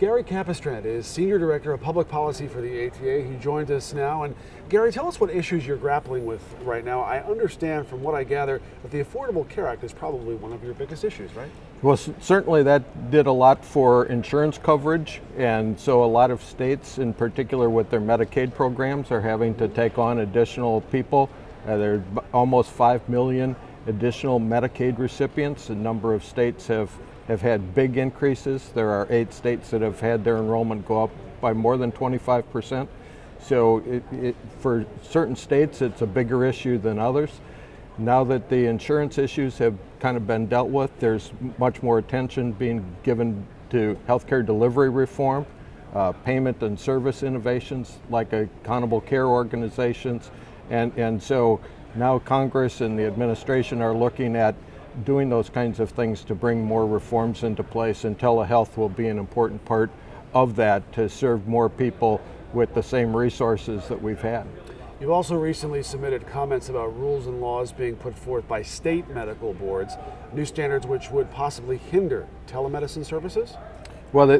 Gary Capistrant is Senior Director of Public Policy for the ATA. He joins us now. And Gary, tell us what issues you're grappling with right now. I understand from what I gather that the Affordable Care Act is probably one of your biggest issues, right? Well, certainly that did a lot for insurance coverage, and so a lot of states, in particular with their Medicaid programs, are having to take on additional people. There are almost 5 million additional Medicaid recipients. A number of states have had big increases. There are 8 states that have had their enrollment go up by more than 25%. So for certain states, it's a bigger issue than others. Now that the insurance issues have kind of been dealt with, there's much more attention being given to healthcare delivery reform, payment and service innovations like accountable care organizations. And so now Congress and the administration are looking at doing those kinds of things to bring more reforms into place, and telehealth will be an important part of that to serve more people with the same resources that we've had. You've also recently submitted comments about rules and laws being put forth by state medical boards, new standards which would possibly hinder telemedicine services? Well,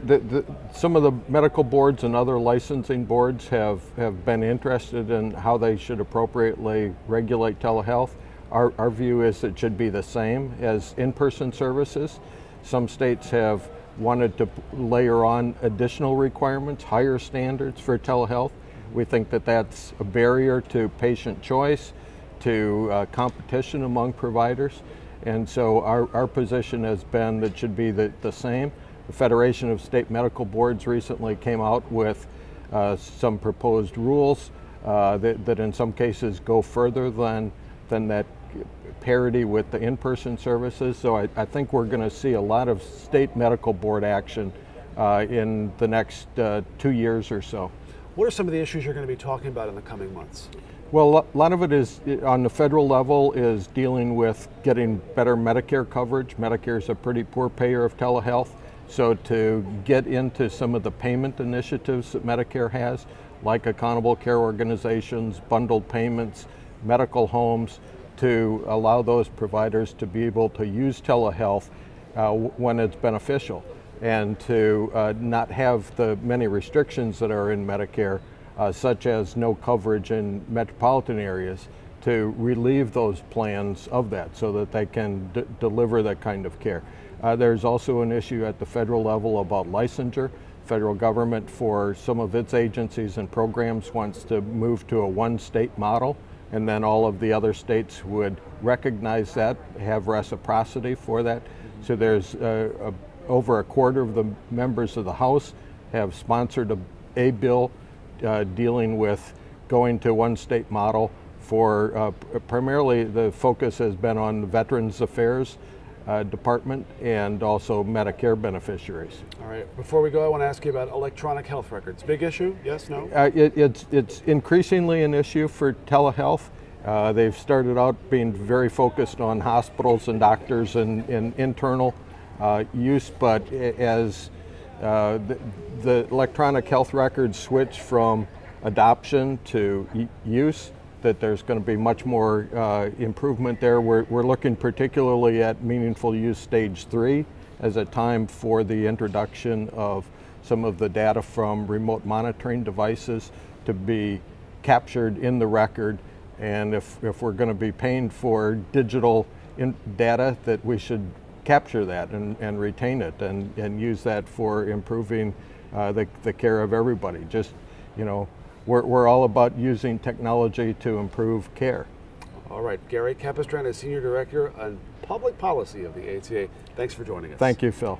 some of the medical boards and other licensing boards have been interested in how they should appropriately regulate telehealth. Our view is it should be the same as in-person services. Some states have wanted to layer on additional requirements, higher standards for telehealth. We think that that's a barrier to patient choice, to competition among providers. And so our position has been that it should be the same. The Federation of State Medical Boards recently came out with some proposed rules that in some cases go further than that parity with the in-person services. So I think we're going to see a lot of state medical board action in the next 2 years or so. What are some of the issues you're going to be talking about in the coming months? Well, a lot of it is on the federal level is dealing with getting better Medicare coverage. Medicare is a pretty poor payer of telehealth. So to get into some of the payment initiatives that Medicare has, like accountable care organizations, bundled payments, medical homes, to allow those providers to be able to use telehealth when it's beneficial, and to not have the many restrictions that are in Medicare, such as no coverage in metropolitan areas, to relieve those plans of that so that they can deliver that kind of care. There's also an issue at the federal level about licensure. Federal government, for some of its agencies and programs, wants to move to a one-state model, and then all of the other states would recognize that, have reciprocity for that. So there's over a quarter of the members of the House have sponsored a bill dealing with going to one state model for primarily the focus has been on the Veterans Affairs Department and also Medicare beneficiaries. All right, before we go, I want to ask you about electronic health records. Big issue, yes, no? It's increasingly an issue for telehealth. They've started out being very focused on hospitals and doctors and internal use, but as the electronic health records switch from adoption to use, that there's going to be much more improvement there. We're looking particularly at meaningful use stage 3 as a time for the introduction of some of the data from remote monitoring devices to be captured in the record. And if we're going to be paying for digital data, that we should capture that and retain it and use that for improving the care of everybody. Just, you know, we're all about using technology to improve care. All right, Gary Capistrant is Senior Director on Public Policy of the ATA. Thanks for joining us. Thank you, Phil.